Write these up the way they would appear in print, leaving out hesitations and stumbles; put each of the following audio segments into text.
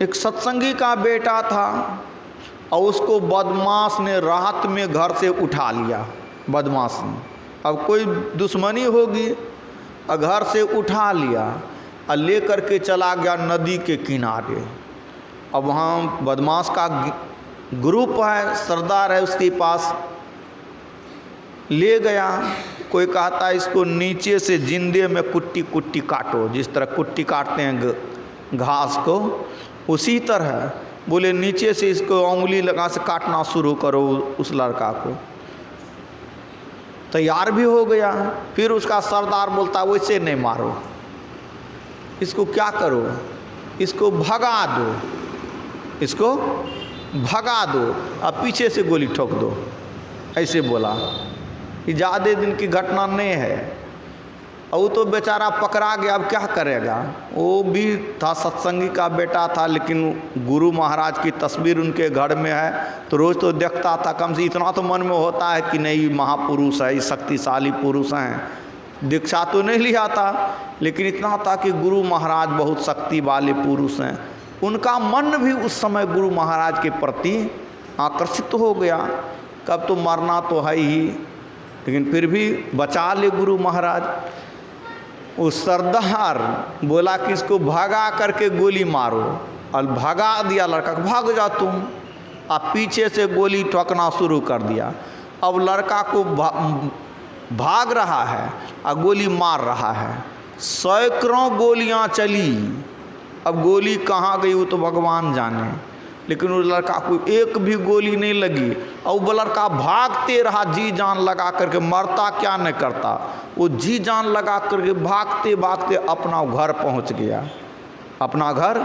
एक सत्संगी का बेटा था और उसको बदमाश ने रात में घर से उठा लिया। बदमाश ने, अब कोई दुश्मनी होगी, और घर से उठा लिया और ले करके चला गया नदी के किनारे। अब वहाँ बदमाश का ग्रुप है, सरदार है उसके पास, ले गया। कोई कहता है इसको नीचे से जिंदे में कुट्टी कुट्टी काटो, जिस तरह कुट्टी काटते हैं घास को, उसी तरह बोले नीचे से इसको उंगली लगा से काटना शुरू करो उस लड़का को। तैयार भी हो गया। फिर उसका सरदार बोलता वैसे नहीं मारो, इसको क्या करो, इसको भगा दो, इसको भगा दो और पीछे से गोली ठोक दो, ऐसे बोला। ये ज़्यादा दिन की घटना नहीं है। और वो तो बेचारा पकड़ा गया, अब क्या करेगा। वो भी था, सत्संगी का बेटा था, लेकिन गुरु महाराज की तस्वीर उनके घर में है तो रोज़ तो देखता था। कम से इतना तो मन में होता है कि नहीं महापुरुष है, शक्तिशाली पुरुष हैं। दीक्षा तो नहीं लिया था, लेकिन इतना था कि गुरु महाराज बहुत शक्ति वाले पुरुष हैं। उनका मन भी उस समय गुरु महाराज के प्रति आकर्षित हो गया। कब तो मरना तो है ही, लेकिन फिर भी बचा ले गुरु महाराज। उस सरदार बोला कि इसको भगा करके गोली मारो, और भगा दिया लड़का को, भाग जा तुम। अब पीछे से गोली ठोकना शुरू कर दिया। अब लड़का को भाग रहा है और गोली मार रहा है। सैकड़ों गोलियां चली। अब गोली कहाँ गई वो तो भगवान जाने, लेकिन उस लड़का को एक भी गोली नहीं लगी। और वो लड़का भागते रहा जी जान लगा करके, मरता क्या नहीं करता, वो जी जान लगा करके भागते भागते अपना घर पहुंच गया। अपना घर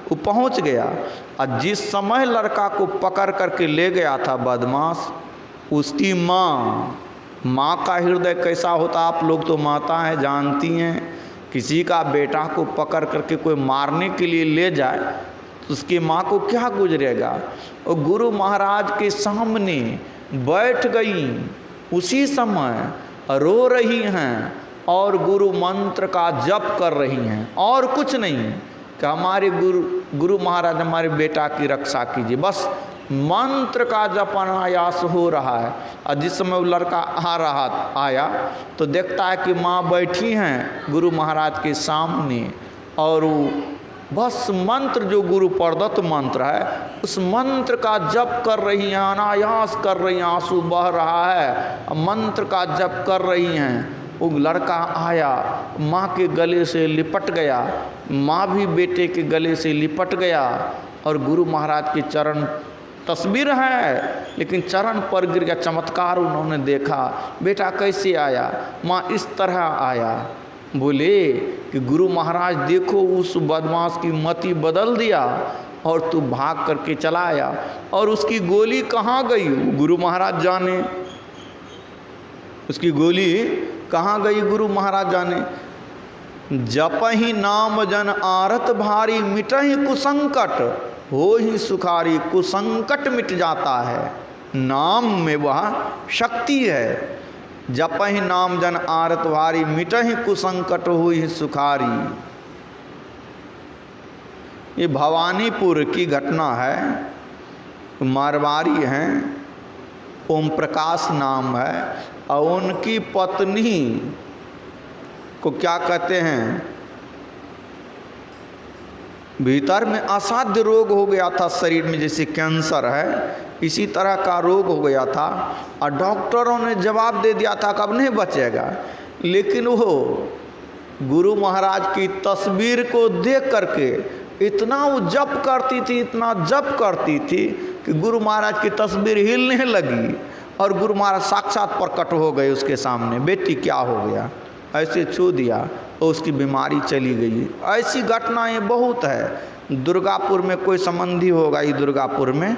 वो पहुंच गया। और जिस समय लड़का को पकड़ करके ले गया था बदमाश, उसकी माँ का हृदय कैसा होता, आप लोग तो माता हैं, जानती हैं। किसी का बेटा को पकड़ करके कोई मारने के लिए ले जाए उसकी माँ को क्या गुजरेगा। और गुरु महाराज के सामने बैठ गई, उसी समय रो रही हैं और गुरु मंत्र का जप कर रही हैं, और कुछ नहीं कि हमारे गुरु महाराज हमारे बेटा की रक्षा कीजिए, बस मंत्र का जप अनायास हो रहा है। और जिस समय वो लड़का आया तो देखता है कि माँ बैठी हैं गुरु महाराज के सामने, और वो बस मंत्र जो गुरु प्रदत्त मंत्र है उस मंत्र का जप कर रही हैं, अनायास कर रही हैं, आंसू बह रहा है, मंत्र का जप कर रही हैं। वो लड़का आया, माँ के गले से लिपट गया, माँ भी बेटे के गले से लिपट गया, और गुरु महाराज के चरण, तस्वीर है लेकिन चरण पर गिर गया। चमत्कार उन्होंने देखा, बेटा कैसे आया, माँ इस तरह आया। बोले कि गुरु महाराज देखो उस बदमाश की मति बदल दिया और तू भाग करके चला आया। और उसकी गोली कहाँ गई गुरु महाराज जाने, उसकी गोली कहाँ गई गुरु महाराज जाने। जपहि नाम जन आरत भारी, मिटहि कुसंकट हो ही सुखारी। कुसंकट मिट जाता है, नाम में वह शक्ति है। जपहि नाम जन आरत भारी, मिटहि कुसंकट हो ही सुखारी। ये भवानीपुर की घटना है। मारवाड़ी हैं, ओम प्रकाश नाम है, और उनकी पत्नी को क्या कहते हैं, भीतर में असाध्य रोग हो गया था शरीर में, जैसे कैंसर है इसी तरह का रोग हो गया था। और डॉक्टरों ने जवाब दे दिया था कि अब नहीं बचेगा। लेकिन वो गुरु महाराज की तस्वीर को देख करके इतना वो जप करती थी, इतना जप करती थी कि गुरु महाराज की तस्वीर हिलने लगी और गुरु महाराज साक्षात प्रकट हो गए उसके सामने। बेटी क्या हो गया, ऐसे छू दिया और उसकी बीमारी चली गई। ऐसी घटनाएं बहुत है। दुर्गापुर में कोई संबंधी होगा, ये दुर्गापुर में,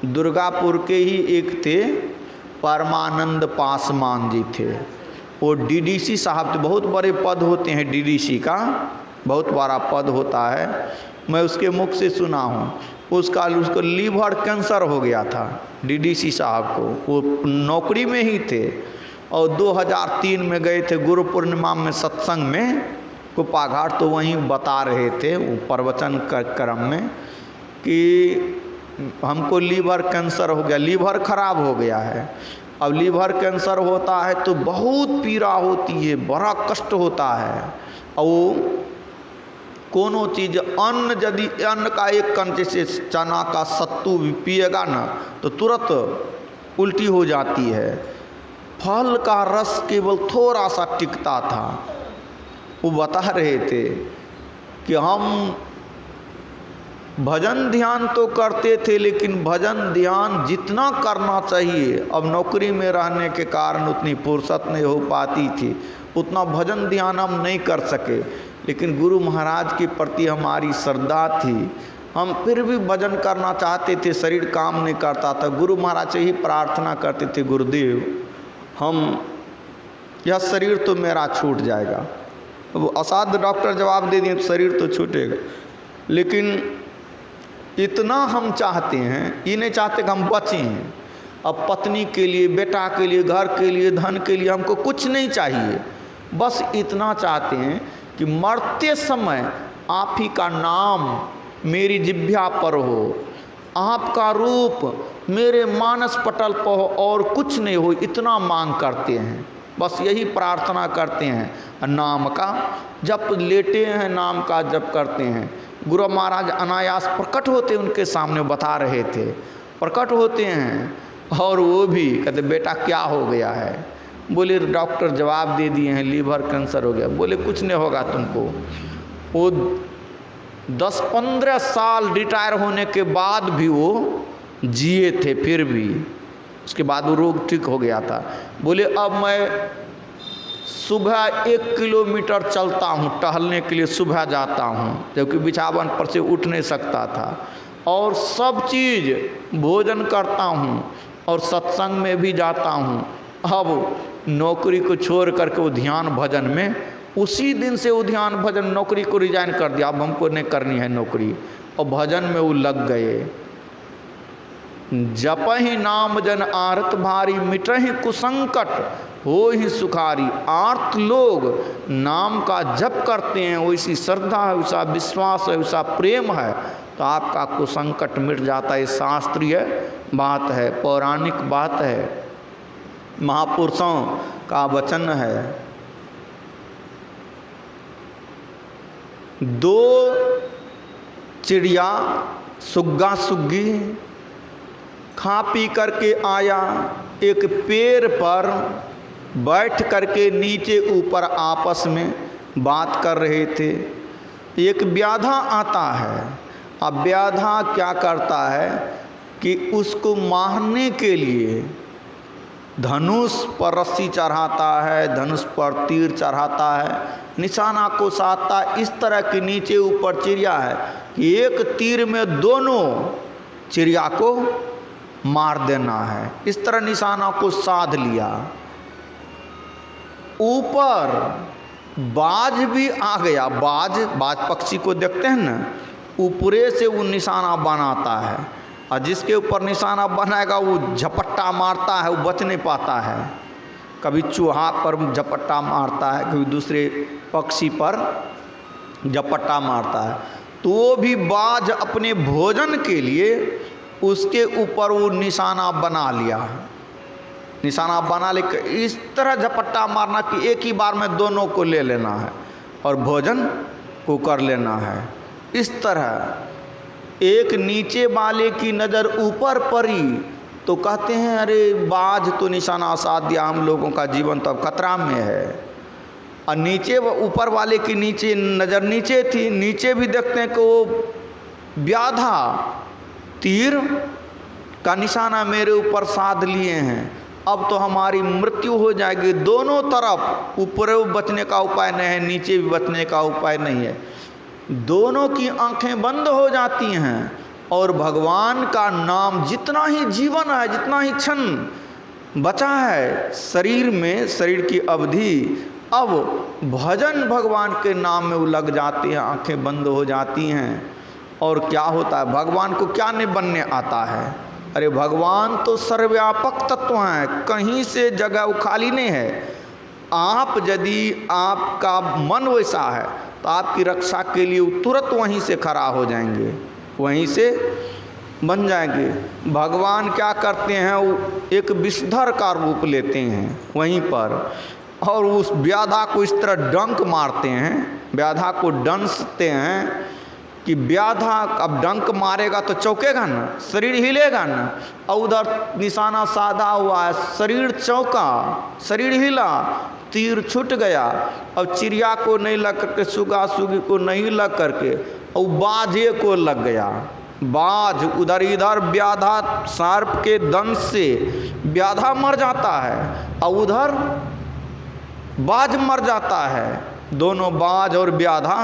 दुर्गापुर के ही एक थे परमानंद पासवान जी थे। वो डीडीसी साहब थे, बहुत बड़े पद होते हैं डीडीसी का, बहुत बड़ा पद होता है। मैं उसके मुख से सुना हूँ। उसको लीवर कैंसर हो गया था डीडीसी साहब को, वो नौकरी में ही थे। और 2003 में गए थे गुरु पूर्णिमा में सत्संग में, कुप्पा घाट तो वहीं बता रहे थे वो प्रवचन क्रम में कि हमको लीवर कैंसर हो गया, लीवर खराब हो गया है। अब लीवर कैंसर होता है तो बहुत पीड़ा होती है, बड़ा कष्ट होता है। और वो कोनो चीज़ अन्न, यदि अन्न का एक कण जैसे चना का सत्तू भी पिएगा ना तो तुरंत उल्टी हो जाती है। फल का रस केवल थोड़ा सा टिकता था। वो बता रहे थे कि हम भजन ध्यान तो करते थे, लेकिन भजन ध्यान जितना करना चाहिए, अब नौकरी में रहने के कारण उतनी फुर्सत नहीं हो पाती थी, उतना भजन ध्यान हम नहीं कर सके। लेकिन गुरु महाराज के प्रति हमारी श्रद्धा थी, हम फिर भी भजन करना चाहते थे, शरीर काम नहीं करता था। गुरु महाराज से ही प्रार्थना करते थे, गुरुदेव हम यह शरीर तो मेरा छूट जाएगा। वो असाध्य डॉक्टर जवाब दे दिए शरीर तो छूटेगा, लेकिन इतना हम चाहते हैं, ये नहीं चाहते कि हम बचें। अब पत्नी के लिए, बेटा के लिए, घर के लिए, धन के लिए हमको कुछ नहीं चाहिए, बस इतना चाहते हैं कि मरते समय आप ही का नाम मेरी जिह्वा पर हो, आपका रूप मेरे मानस पटल पर हो और कुछ नहीं हो, इतना मांग करते हैं। बस यही प्रार्थना करते हैं। नाम का जप, लेटे हैं नाम का जप करते हैं। गुरु महाराज अनायास प्रकट होते उनके सामने, बता रहे थे प्रकट होते हैं। और वो भी कहते बेटा क्या हो गया है? बोले डॉक्टर जवाब दे दिए हैं लीवर कैंसर हो गया। बोले कुछ नहीं होगा तुमको। वो 10-15 साल रिटायर होने के बाद भी वो जिए थे, फिर भी उसके बाद वो रोग ठीक हो गया था। बोले अब मैं सुबह 1 किलोमीटर चलता हूँ, टहलने के लिए सुबह जाता हूँ, जबकि बिछावन पर से उठ नहीं सकता था। और सब चीज़ भोजन करता हूँ और सत्संग में भी जाता हूँ। अब नौकरी को छोड़ करके वो ध्यान भजन में, उसी दिन से वो ध्यान भजन नौकरी को रिजाइन कर दिया, अब हमको नहीं करनी है नौकरी, और भजन में वो लग गए। जपहि नाम जन आरत भारी, मिटहि कुसंकट हो ही सुखारी। आर्त लोग नाम का जप करते हैं, वैसी श्रद्धा है, वैसा विश्वास है, वैसा प्रेम है, तो आपका कुसंकट मिट जाता है। ये शास्त्रीय बात है, पौराणिक बात है, महापुरुषों का वचन है। 2 चिड़िया सुग्गा सुग्गी खा पी करके आया, एक पेड़ पर बैठ करके नीचे ऊपर आपस में बात कर रहे थे। एक व्याधा आता है। अब व्याधा क्या करता है कि उसको मारने के लिए धनुष पर रस्सी चढ़ाता है, धनुष पर तीर चढ़ाता है, निशाना को साधता। इस तरह के नीचे ऊपर चिड़िया है कि एक तीर में दोनों चिड़िया को मार देना है। इस तरह निशाना को साध लिया। ऊपर बाज भी आ गया। बाज पक्षी को देखते हैं ना, ऊपरे से वो निशाना बनाता है, और जिसके ऊपर निशाना बनाएगा वो झपट्टा मारता है, वो बच नहीं पाता है। कभी चूहा पर झपट्टा मारता है, कभी दूसरे पक्षी पर झपट्टा मारता है। तो वो भी बाज अपने भोजन के लिए उसके ऊपर वो निशाना बना लिया। निशाना बना लेकर इस तरह झपट्टा मारना कि एक ही बार में दोनों को ले लेना है और भोजन को कर लेना है। इस तरह एक नीचे वाले की नज़र ऊपर पड़ी तो कहते हैं अरे बाज तो निशाना साध दिया, हम लोगों का जीवन तो अब खतरा में है। और नीचे ऊपर वाले की नीचे नज़र नीचे थी, नीचे भी देखते हैं कि वो व्याधा तीर का निशाना मेरे ऊपर साध लिए हैं, अब तो हमारी मृत्यु हो जाएगी। दोनों तरफ ऊपर बचने का उपाय नहीं है, नीचे भी बचने का उपाय नहीं है। दोनों की आंखें बंद हो जाती हैं और भगवान का नाम, जितना ही जीवन है, जितना ही क्षण बचा है शरीर में, शरीर की अवधि, अब भजन भगवान के नाम में वो लग जाती हैं, आंखें बंद हो जाती हैं। और क्या होता है, भगवान को क्या नहीं बनने आता है? अरे भगवान तो सर्वव्यापक तत्व हैं, कहीं से जगह वो खाली नहीं है। आप यदि आपका मन वैसा है तो आपकी रक्षा के लिए तुरंत वहीं से खड़ा हो जाएंगे, वहीं से बन जाएंगे। भगवान क्या करते हैं, वो एक विषधर का रूप लेते हैं वहीं पर, और उस व्याधा को इस तरह डंक मारते हैं, व्याधा को डंसते हैं कि व्याधा अब डंक मारेगा तो चौंकेगा ना, शरीर हिलेगा ना। और उधर निशाना साधा हुआ है, शरीर चौंका, शरीर हिला, तीर छूट गया। अब चिड़िया को नहीं लग करके, सुगा सुगी को नहीं लग करके, और बाजे को लग गया। बाज उधर इधर व्याधा सर्प के दंश से व्याधा मर जाता है, और उधर बाज मर जाता है। दोनों बाज और व्याधा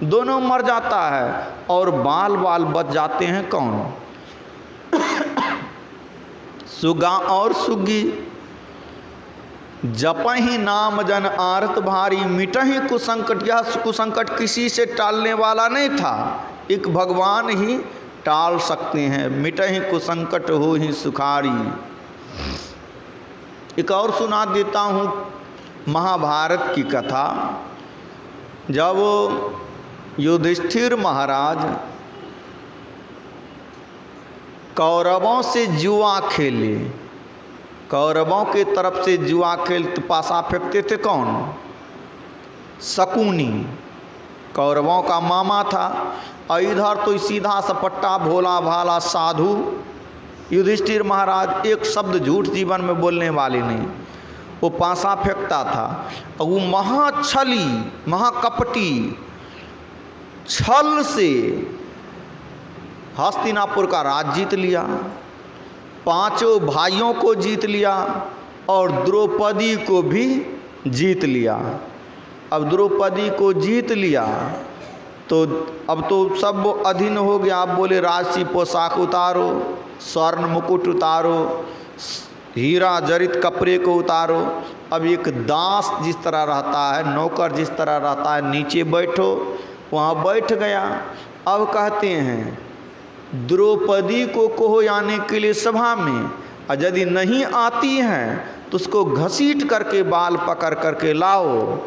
दोनों मर जाता है, और बाल बाल बच जाते हैं कौन? सुगा और सुगी। जपहि नाम जन आरत भारी, मिटहि कुसंकट। यह कुसंकट किसी से टालने वाला नहीं था, एक भगवान ही टाल सकते हैं। मिटहि कुसंकट हो ही सुखारी। एक और सुना देता हूँ महाभारत की कथा। जब युधिष्ठिर महाराज कौरवों से जुआ खेले, कौरवों के तरफ से जुआ खेलते, पासा फेंकते थे कौन? शकुनी, कौरवों का मामा था। और इधर तो सीधा सपट्टा भोला भाला साधु युधिष्ठिर महाराज, एक शब्द झूठ जीवन में बोलने वाले नहीं, वो पासा फेंकता था। और वो महाछली, महाकपटी, छल से हस्तिनापुर का राज जीत लिया, पांचों भाइयों को जीत लिया, और द्रौपदी को भी जीत लिया। अब द्रौपदी को जीत लिया तो अब तो सब अधीन हो गया। आप बोले राजसी पोशाक उतारो, स्वर्ण मुकुट उतारो, हीरा जड़ित कपड़े को उतारो। अब एक दास जिस तरह रहता है, नौकर जिस तरह रहता है, नीचे बैठो, वहाँ बैठ गया। अब कहते हैं द्रौपदी को कहो आने के लिए सभा में, और यदि नहीं आती हैं तो उसको घसीट करके बाल पकड़ करके लाओ,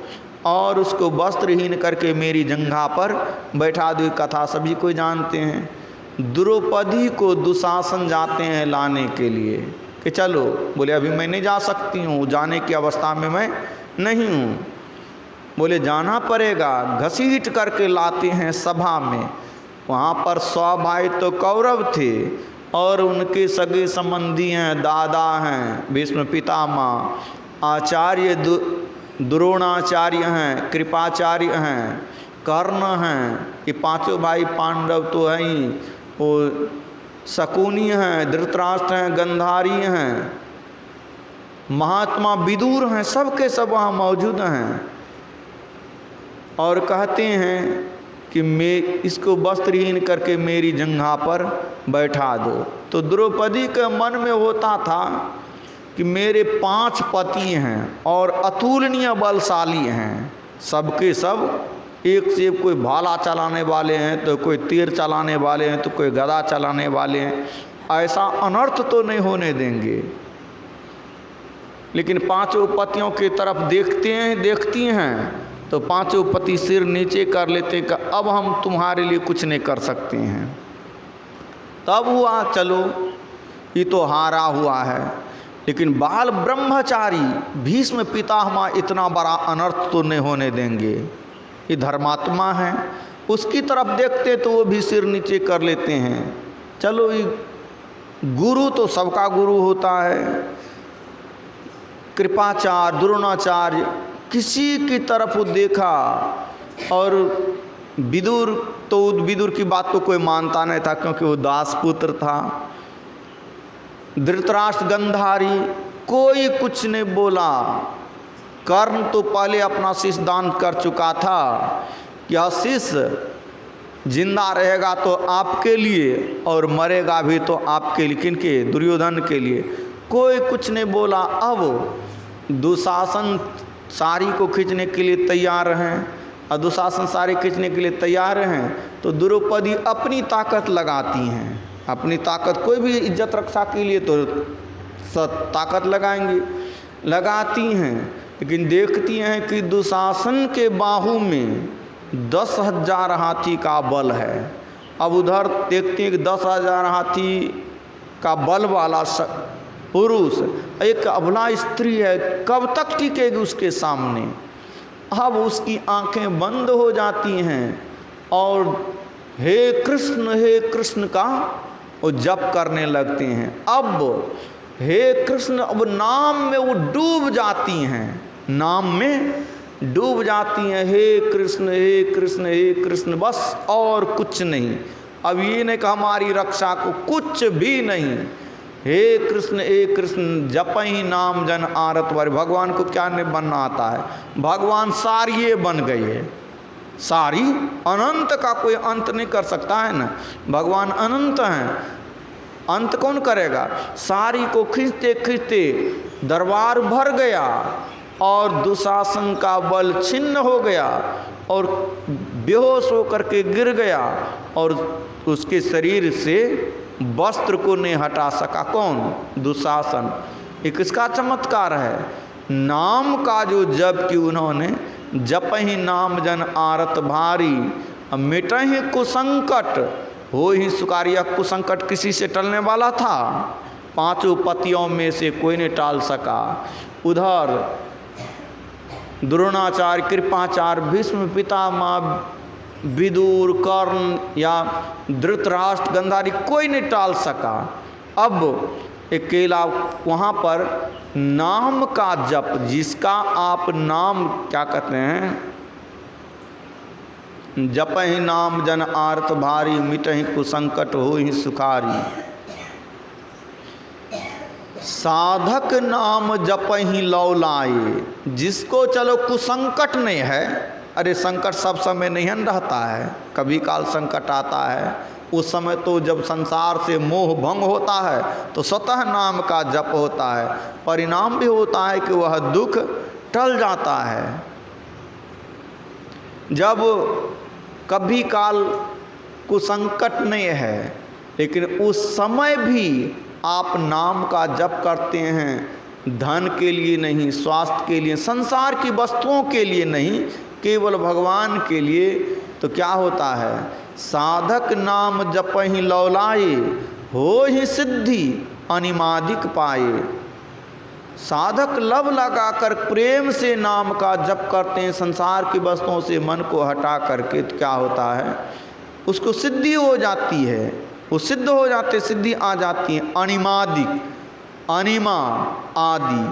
और उसको वस्त्रहीन करके मेरी जंघा पर बैठा दो। कथा सभी कोई जानते हैं। द्रौपदी को दुशासन जाते हैं लाने के लिए कि चलो, बोले अभी मैं नहीं जा सकती हूँ, जाने की अवस्था में मैं नहीं हूँ। बोले जाना पड़ेगा, घसीट करके लाते हैं सभा में। वहाँ पर 100 भाई तो कौरव थे, और उनके सगे संबंधी हैं, दादा हैं भीष्म पितामह, आचार्य द्रोणाचार्य हैं, कृपाचार्य हैं, कर्ण हैं। ये पांचों भाई पांडव तो हैं ही, वो शकुनी हैं, धृतराष्ट्र हैं, गंधारी हैं, महात्मा विदुर हैं, सबके सब वहाँ मौजूद हैं। और कहते हैं कि मैं इसको वस्त्रहीन करके मेरी जंघा पर बैठा दो। तो द्रौपदी के मन में होता था कि मेरे 5 पति हैं और अतुलनीय बलशाली हैं, सबके सब एक से कोई भाला चलाने वाले हैं, तो कोई तीर चलाने वाले हैं, तो कोई गदा चलाने वाले हैं। ऐसा अनर्थ तो नहीं होने देंगे। लेकिन 5 पतियों की तरफ देखती हैं तो 5 पति सिर नीचे कर लेते हैं कि अब हम तुम्हारे लिए कुछ नहीं कर सकते हैं। तब हुआ चलो ये तो हारा हुआ है, लेकिन बाल ब्रह्मचारी भीष्म पितामह इतना बड़ा अनर्थ तो नहीं होने देंगे। ये धर्मात्मा है, उसकी तरफ देखते तो वो भी सिर नीचे कर लेते हैं। चलो ये गुरु तो सबका गुरु होता है, कृपाचार्य द्रोणाचार्य, किसी की तरफ देखा। और विदुर तो विदुर की बात को कोई मानता नहीं था, क्योंकि वो दासपुत्र था। धृतराष्ट्र गंधारी, कोई कुछ नहीं बोला। कर्ण तो पहले अपना शीश दान कर चुका था कि शीश जिंदा रहेगा तो आपके लिए और मरेगा भी तो आपके लिए। किनके? दुर्योधन के लिए। कोई कुछ नहीं बोला। अब दुशासन साड़ी को खींचने के लिए तैयार हैं, और दुशासन साड़ी खींचने के लिए तैयार हैं, तो द्रौपदी अपनी ताकत लगाती हैं। अपनी ताकत, कोई भी इज्जत रक्षा के लिए तो ताकत लगाती हैं। लेकिन देखती हैं कि दुशासन के बाहु में 10,000 हाथी का बल है। अब उधर देखते हैं कि 10,000 हाथी का बल वाला पुरुष, एक अबला स्त्री है, कब तक टिकेगी उसके सामने। अब उसकी आंखें बंद हो जाती हैं और हे कृष्ण का वो जप करने लगते हैं। अब हे कृष्ण, अब नाम में वो डूब जाती हैं, नाम में डूब जाती हैं। हे कृष्ण हे कृष्ण हे कृष्ण, बस और कुछ नहीं। अब ये नहीं कि हमारी रक्षा को कुछ भी नहीं। हे कृष्ण जप ही नाम जन आरत वर। भगवान को क्या नहीं बनना आता है, भगवान सारिये बन गई है। सारी अनंत का कोई अंत नहीं कर सकता है ना, भगवान अनंत हैं, अंत कौन करेगा। सारी को खींचते खींचते दरबार भर गया और दुशासन का बल छिन्न हो गया और बेहोश होकर के गिर गया और उसके शरीर से वस्त्र को नहीं हटा सका। कौन? दुशासन। ये किसका चमत्कार है? नाम का जो जप की उन्होंने, जप ही नाम जन आरत भारी, मिट ही कुसंकट हो ही सुकारी। कुसंकट किसी से टलने वाला था? 5 पतियों में से कोई नहीं टाल सका। उधर द्रोणाचार्य, कृपाचार्य, भीष्म पितामह, विदुर, कर्ण या धृतराष्ट्र, गांधारी, कोई नहीं टाल सका। अब अकेला वहाँ पर नाम का जप, जिसका आप नाम क्या कहते हैं, जप ही नाम जन आरत भारी, मिट ही कुसंकट हो ही सुखारी। साधक नाम जप ही लौलाए, जिसको चलो कुसंकट नहीं है। अरे संकट सब समय नहीं रहता है, कभी काल संकट आता है। उस समय तो जब संसार से मोह भंग होता है तो स्वतः नाम का जप होता है, परिणाम भी होता है कि वह दुख टल जाता है। जब कभी काल कुसंकट नहीं है, लेकिन उस समय भी आप नाम का जप करते हैं, धन के लिए नहीं, स्वास्थ्य के लिए, संसार की वस्तुओं के लिए नहीं, केवल भगवान के लिए, तो क्या होता है? साधक नाम जप ही लौलाए, हो ही सिद्धि अनिमादिक पाए। साधक लब लगाकर प्रेम से नाम का जप करते हैं, संसार की वस्तुओं से मन को हटा करके, तो क्या होता है? उसको सिद्धि हो जाती है, वो सिद्ध हो जाते, सिद्धि आ जाती है। अनिमादिक, अनिमा आदि,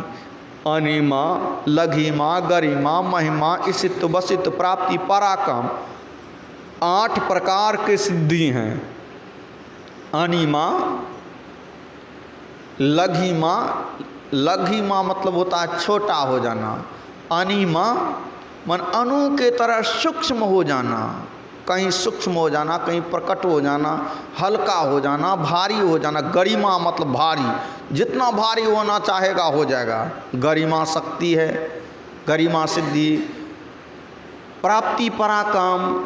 अनिमा, लघिमा, गरिमा, महिमा, इसित, वसित, प्राप्ति, पराक्रम, 8 प्रकार के सिद्धि हैं। अनिमा, लघिमा, लघिमा मतलब होता है छोटा हो जाना। अनिमा मन अणु के तरह सूक्ष्म हो जाना, कहीं सूक्ष्म हो जाना, कहीं प्रकट हो जाना, हल्का हो जाना, भारी हो जाना। गरिमा मतलब भारी, जितना भारी होना चाहेगा हो जाएगा। गरिमा शक्ति है, गरिमा सिद्धि। प्राप्ति, पराक्रम,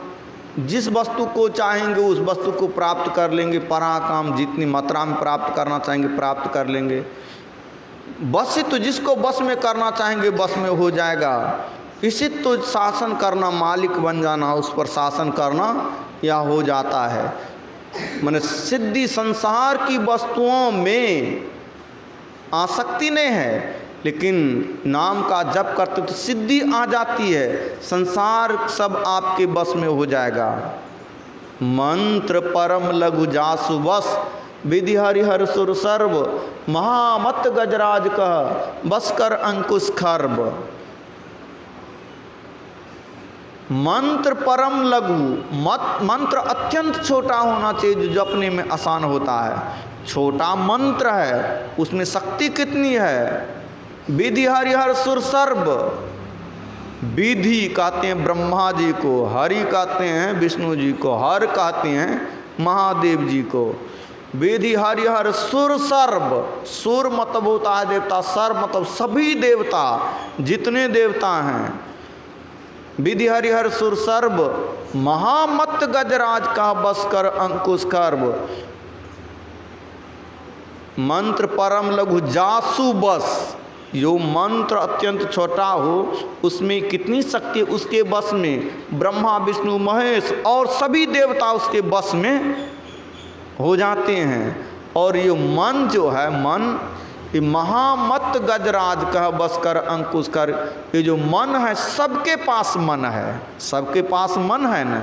जिस वस्तु को चाहेंगे उस वस्तु को प्राप्त कर लेंगे। पराक्रम, जितनी मात्रा में प्राप्त करना चाहेंगे प्राप्त कर लेंगे। वशित, तो जिसको बस में करना चाहेंगे बस में हो जाएगा। इसी तो शासन करना, मालिक बन जाना, उस पर शासन करना या हो जाता है। माने सिद्धि संसार की वस्तुओं में आसक्ति नहीं है, लेकिन नाम का जप करते तो सिद्धि आ जाती है, संसार सब आपके बस में हो जाएगा। मंत्र परम लघु जासु बस, विधि हरिहर सुर सर्व, महामत गजराज कह, बस कर अंकुश खर्ब। मंत्र परम लघु, मंत्र अत्यंत छोटा होना चाहिए जो जपने में आसान होता है। छोटा मंत्र है, उसमें शक्ति कितनी है। विधि हरिहर सुर सर्व, विधि कहते हैं ब्रह्मा जी को, हरि कहते हैं विष्णु जी को, हर कहते हैं महादेव जी को। विधि हरिहर सुर सर्व, सुर मतलब होता है देवता, सर्व मतलब सभी देवता, जितने देवता हैं। विधि हरिहर सुर सर्व, महामत गजराज का बस कर अंकुश खर्ब। मंत्र परम लघु जासु बस, जो मंत्र अत्यंत छोटा हो उसमें कितनी शक्ति उसके बस में, ब्रह्मा विष्णु महेश और सभी देवता उसके बस में हो जाते हैं। और ये मन जो है, मन ये महामत गजराज कह बस कर अंकुश कर, ये जो मन है सबके पास मन है, सबके पास मन है ना।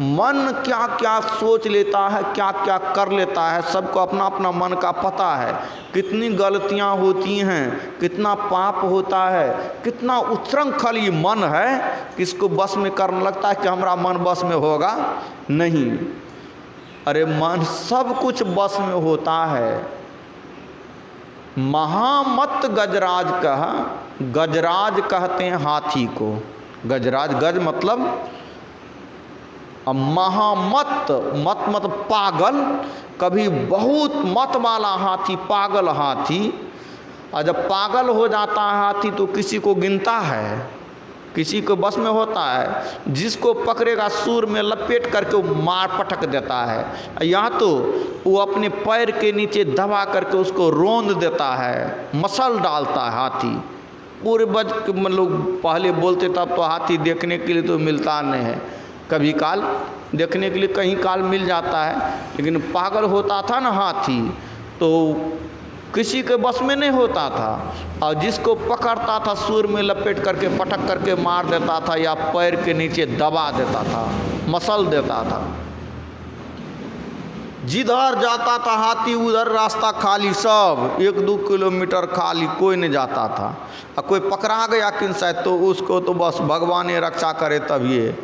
मन क्या क्या सोच लेता है, क्या क्या कर लेता है, सबको अपना अपना मन का पता है। कितनी गलतियां होती हैं, कितना पाप होता है, कितना उच्छृंखल ये मन है कि इसको बस में करने लगता है कि हमारा मन बस में होगा नहीं। अरे मन सब कुछ बस में होता है। महामत गजराज कहा, गजराज कहते हैं हाथी को, गजराज, गज मतलब महामत, मत मतलब पागल, कभी बहुत मत वाला हाथी, पागल हाथी। और जब पागल हो जाता है हाथी तो किसी को गिनता है, किसी को बस में होता है, जिसको पकड़ेगा सूर में लपेट करके वो मार पटक देता है। यहाँ तो वो अपने पैर के नीचे दबा करके उसको रोंद देता है, मसल डालता है हाथी। पूरे बज मतलब पहले बोलते तब तो हाथी देखने के लिए तो मिलता नहीं है, कभी काल देखने के लिए कहीं काल मिल जाता है, लेकिन पागल होता था ना हाथी तो किसी के बस में नहीं होता था। और जिसको पकड़ता था सूर में लपेट करके पटक करके मार देता था या पैर के नीचे दबा देता था, मसल देता था। जिधर जाता था हाथी उधर रास्ता खाली, सब 1-2 किलोमीटर खाली, कोई नहीं जाता था। और कोई पकड़ा गया किन शायद तो उसको तो बस भगवान ने रक्षा करे तभी है।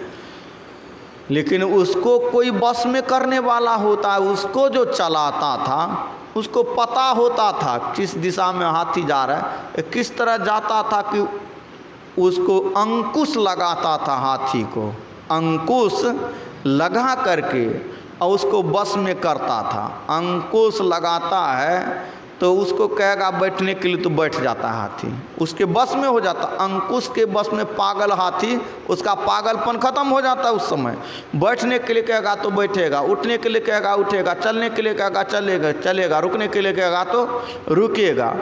लेकिन उसको कोई बस में करने वाला होता है, उसको जो चलाता था उसको पता होता था किस दिशा में हाथी जा रहा है, किस तरह जाता था कि उसको अंकुश लगाता था, हाथी को अंकुश लगा करके और उसको बस में करता था। अंकुश लगाता है तो उसको कहेगा बैठने के लिए तो बैठ जाता है हाथी, उसके बस में हो जाता। अंकुश के बस में पागल हाथी, उसका पागलपन खत्म हो जाता है उस समय। बैठने के लिए कहेगा तो बैठेगा, उठने के लिए कहेगा उठेगा, चलने के लिए कहेगा चलेगा चलेगा, रुकने के लिए कहेगा तो रुकेगा।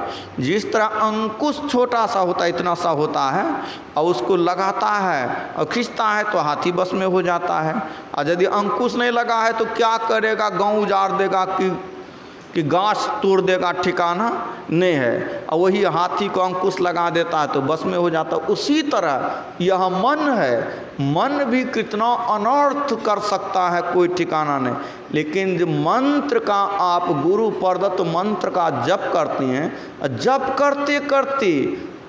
जिस तरह अंकुश छोटा सा होता है इतना सा होता है और उसको लगाता है और खींचता है तो हाथी बस में हो जाता है। और यदि अंकुश नहीं लगा है तो क्या करेगा, गाँव उजाड़ देगा कि गाछ तोड़ देगा, ठिकाना नहीं है। और वही हाथी को अंकुश लगा देता है तो बस में हो जाता है। उसी तरह यह मन है, मन भी कितना अनर्थ कर सकता है कोई ठिकाना नहीं। लेकिन जब मंत्र का आप गुरु प्रदत्त मंत्र का जप करते हैं, जप करते करते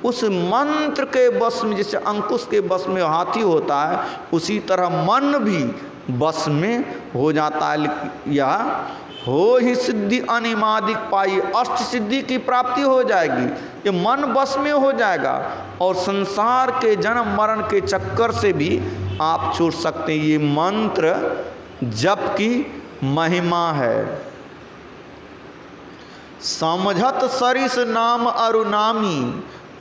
उस मंत्र के बस में, जैसे अंकुश के बस में हाथी होता है, उसी तरह मन भी बस में हो जाता है। यह हो ही सिद्धि अनिमादिक पाई, अष्ट सिद्धि की प्राप्ति हो जाएगी। ये मन बस में हो जाएगा और संसार के जन्म मरण के चक्कर से भी आप छूट सकते हैं। ये मंत्र जप की महिमा है। समझत सरिस नाम अरुनामी,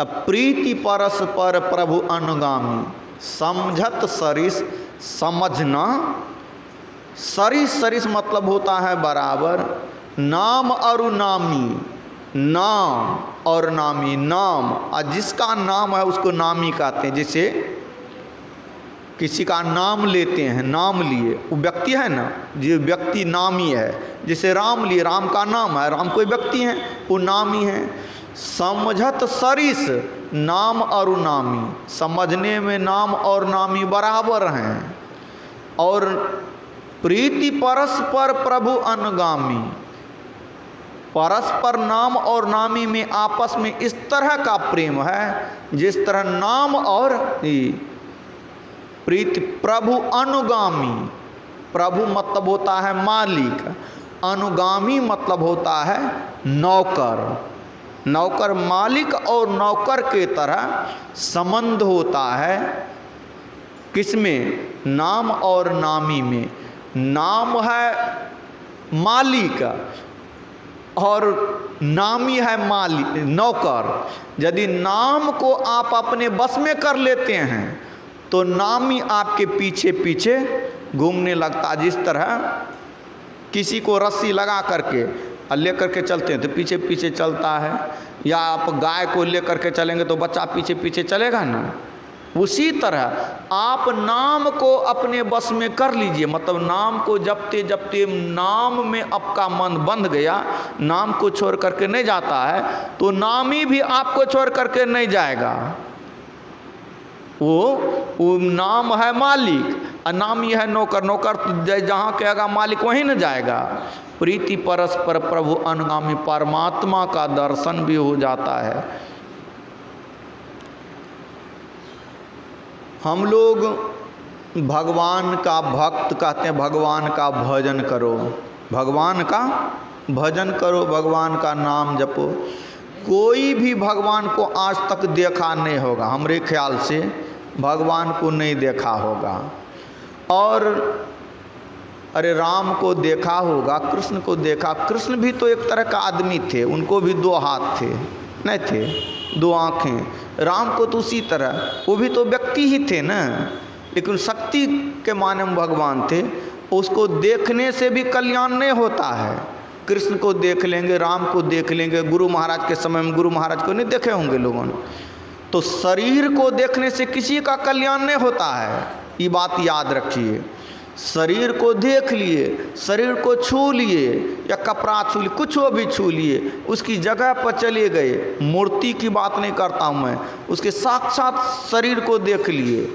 प्रीति परस पर प्रभु अनुगामी। समझत सरिस, समझना, सरिस, सरिस मतलब होता है बराबर, नाम और नामी, नाम और नामी, नाम और जिसका नाम है उसको नामी कहते हैं। जैसे किसी का नाम लेते हैं, नाम लिए, वो व्यक्ति है ना, जो व्यक्ति नामी है। जैसे राम लिए, राम का नाम है, राम कोई व्यक्ति है, वो नामी है। समझत सरिस नाम और नामी, समझने में नाम और नामी बराबर हैं। और प्रीति परस्पर प्रभु अनुगामी, परस्पर नाम और नामी में आपस में इस तरह का प्रेम है जिस तरह नाम और प्रीति। प्रभु अनुगामी, प्रभु मतलब होता है मालिक, अनुगामी मतलब होता है नौकर। नौकर मालिक और नौकर के तरह संबंध होता है। किसमें? नाम और नामी में। नाम है मालिक और नामी है मालिक, नौकर। यदि नाम को आप अपने बस में कर लेते हैं तो नामी आपके पीछे पीछे घूमने लगता। जिस तरह किसी को रस्सी लगा करके और ले करके चलते हैं तो पीछे पीछे चलता है, या आप गाय को लेकर के चलेंगे तो बच्चा पीछे पीछे चलेगा ना। उसी तरह आप नाम को अपने बस में कर लीजिए, मतलब नाम को जपते जपते नाम में आपका मन बंध गया, नाम को छोड़ करके नहीं जाता है, तो नामी भी आपको छोड़ करके नहीं जाएगा। वो नाम है मालिक, अनामी है नौकर, नौकर जहाँ कहेगा मालिक वहीं न जाएगा। प्रीति परस्पर प्रभु अनुगामी परमात्मा का दर्शन भी हो जाता है। हम लोग भगवान का भक्त कहते हैं, भगवान का भजन करो, भगवान का भजन करो, भगवान का नाम जपो। कोई भी भगवान को आज तक देखा नहीं होगा, हमारे ख्याल से भगवान को नहीं देखा होगा। और अरे राम को देखा होगा, कृष्ण को देखा, कृष्ण भी तो एक तरह का आदमी थे, उनको भी 2 हाथ थे, नहीं थे 2 आँखें। राम को तो उसी तरह, वो भी तो व्यक्ति ही थे ना, लेकिन शक्ति के माने में भगवान थे। उसको देखने से भी कल्याण नहीं होता है। कृष्ण को देख लेंगे, राम को देख लेंगे, गुरु महाराज के समय में गुरु महाराज को नहीं देखे होंगे लोगों ने, तो शरीर को देखने से किसी का कल्याण नहीं होता है, ये बात याद रखिए। शरीर को देख लिए, शरीर को छू लिए, या कपड़ा छू लिए, कुछ भी छू लिए, उसकी जगह पर चले गए, मूर्ति की बात नहीं करता हूँ मैं, उसके साक्षात शरीर को देख लिए,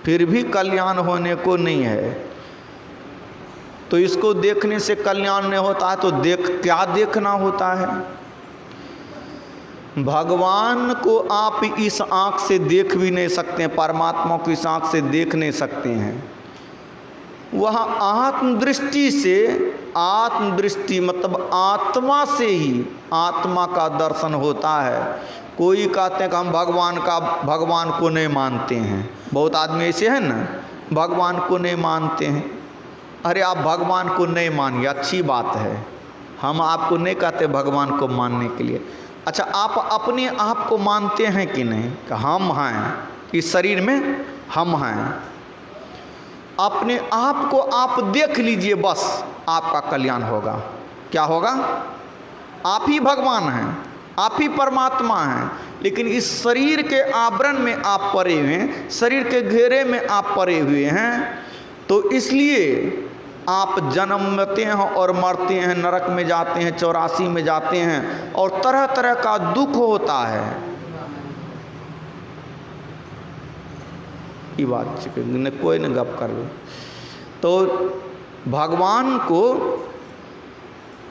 फिर भी कल्याण होने को नहीं है। तो इसको देखने से कल्याण नहीं होता है, तो क्या देखना होता है? भगवान को आप इस आँख से देख भी नहीं सकते हैं, परमात्मा को इस आँख से देख नहीं सकते हैं। वह आत्मदृष्टि से, आत्मदृष्टि मतलब आत्मा से ही आत्मा का दर्शन होता है। कोई कहते हैं कि हम भगवान को नहीं मानते हैं, बहुत आदमी ऐसे हैं ना, भगवान को नहीं मानते हैं। अरे आप भगवान को नहीं मानिए, अच्छी बात है, हम आपको नहीं कहते भगवान को मानने के लिए। अच्छा, आप अपने आप को मानते हैं कि नहीं कि हम हैं, इस शरीर में हम हैं? अपने आप को आप देख लीजिए, बस आपका कल्याण होगा। क्या होगा? आप ही भगवान हैं, आप ही परमात्मा हैं, लेकिन इस शरीर के आवरण में आप पड़े हुए हैं, शरीर के घेरे में आप पड़े हुए हैं, तो इसलिए आप जन्मते हैं और मरते हैं, नरक में जाते हैं, 84 में जाते हैं, और तरह तरह का दुख होता है। ये बात कोई न गप कर लो। तो भगवान को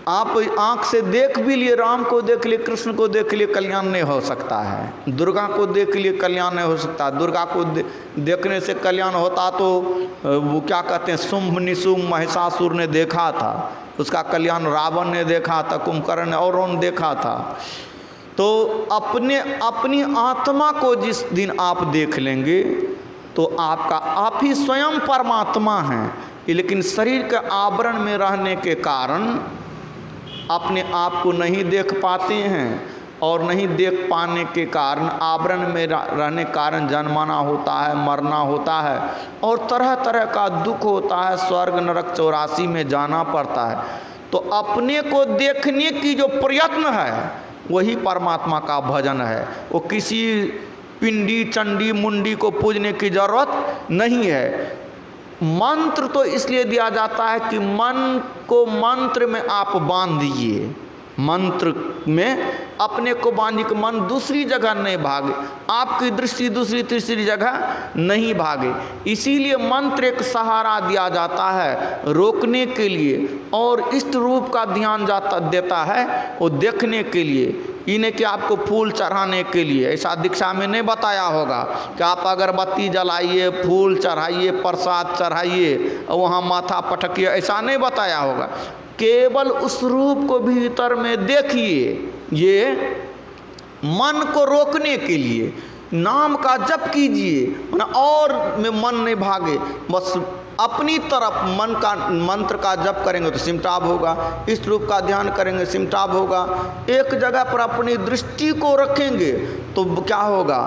आप आँख से देख भी लिए, राम को देख लिए, कृष्ण को देख लिए, कल्याण नहीं हो सकता है। दुर्गा को देख लिए, कल्याण नहीं हो सकता। दुर्गा को देखने से कल्याण होता तो वो क्या कहते हैं, शुंभ निशुंभ महिषासुर ने देखा था, उसका कल्याण रावण ने देखा था, कुंभकर्ण ने और उन्होंने देखा था। तो अपनी आत्मा को जिस दिन आप देख लेंगे तो आप ही स्वयं परमात्मा हैं, लेकिन शरीर के आवरण में रहने के कारण अपने आप को नहीं देख पाते हैं, और नहीं देख पाने के कारण आवरण में रहने के कारण जन्माना होता है, मरना होता है, और तरह तरह का दुख होता है, स्वर्ग नरक 84 में जाना पड़ता है। तो अपने को देखने की जो प्रयत्न है वही परमात्मा का भजन है। वो किसी पिंडी चंडी मुंडी को पूजने की जरूरत नहीं है। मंत्र तो इसलिए दिया जाता है कि मन को मंत्र में आप बांध दीजिए, मंत्र में अपने को बांधिए कि मन दूसरी जगह नहीं भागे, आपकी दृष्टि दूसरी तीसरी जगह नहीं भागे। इसीलिए मंत्र एक सहारा दिया जाता है रोकने के लिए, और इष्ट रूप का ध्यान देता है वो देखने के लिए, इन्हें कि आपको फूल चढ़ाने के लिए। ऐसा दीक्षा में नहीं बताया होगा कि आप अगरबत्ती जलाइए, फूल चढ़ाइए, प्रसाद चढ़ाइए और वहाँ माथा पटकिए, ऐसा नहीं बताया होगा। केवल उस रूप को भीतर में देखिए, ये मन को रोकने के लिए नाम का जप कीजिए, और में मन नहीं भागे, बस अपनी तरफ मन का मंत्र का जप करेंगे तो सिमटाब होगा, इस रूप का ध्यान करेंगे सिमटाब होगा। एक जगह पर अपनी दृष्टि को रखेंगे तो क्या होगा,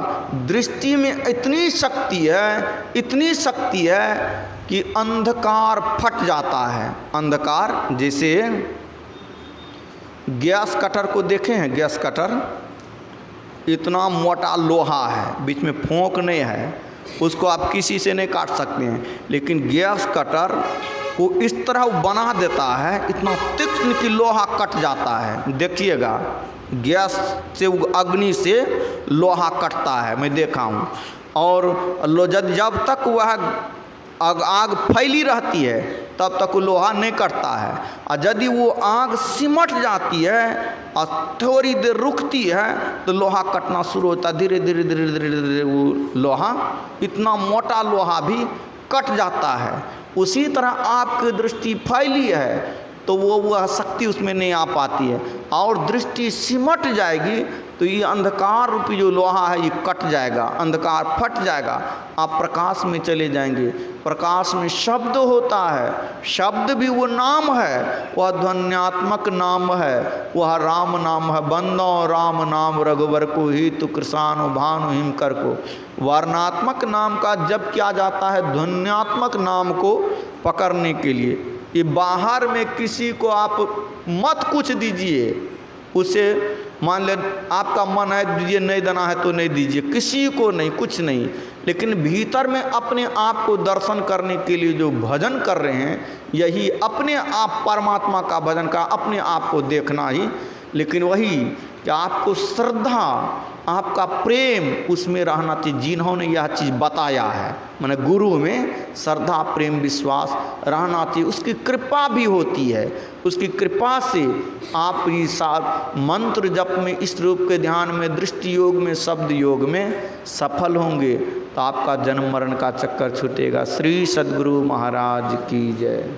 दृष्टि में इतनी शक्ति है, इतनी शक्ति है कि अंधकार फट जाता है। अंधकार, जैसे गैस कटर को देखे हैं, गैस कटर इतना मोटा लोहा है, बीच में फोंक नहीं है, उसको आप किसी से नहीं काट सकते हैं। लेकिन गैस कटर को इस तरह बना देता है, इतना तीक्ष्ण कि लोहा कट जाता है। देखिएगा, गैस से अग्नि से लोहा कटता है, मैं देखा हूँ। और जब तक वह आग फैली रहती है तब तक वो लोहा नहीं कटता है। और यदि वो आग सिमट जाती है और थोड़ी देर रुकती है तो लोहा कटना शुरू होता है। धीरे धीरे धीरे धीरे धीरे वो लोहा, इतना मोटा लोहा भी कट जाता है। उसी तरह आपकी दृष्टि फैली है तो वह शक्ति उसमें नहीं आ पाती है, और दृष्टि सिमट जाएगी तो ये अंधकार रूपी जो लोहा है ये कट जाएगा, अंधकार फट जाएगा, आप प्रकाश में चले जाएंगे। प्रकाश में शब्द होता है, शब्द भी वो नाम है, वह ध्वन्यात्मक नाम है, वह राम नाम है। बंदो राम नाम रघुवर को ही तु कृषानु भानु हिम कर को। वर्णात्मक नाम का जप किया जाता है ध्वन्यात्मक नाम को पकड़ने के लिए। ये बाहर में किसी को आप मत कुछ दीजिए, उसे मान ले आपका मन है दीजिए, नहीं देना है तो नहीं दीजिए, किसी को नहीं, कुछ नहीं। लेकिन भीतर में अपने आप को दर्शन करने के लिए जो भजन कर रहे हैं, यही अपने आप परमात्मा का भजन का, अपने आप को देखना ही। लेकिन वही कि आपको श्रद्धा, आपका प्रेम उसमें रहना चाहिए, जिन्होंने यह चीज़ बताया है। माने गुरु में श्रद्धा प्रेम विश्वास रहना चाहिए, उसकी कृपा भी होती है। उसकी कृपा से आप इस मंत्र जप में, इस रूप के ध्यान में, दृष्टि योग में, शब्द योग में सफल होंगे तो आपका जन्म मरण का चक्कर छूटेगा। श्री सद्गुरु महाराज की जय।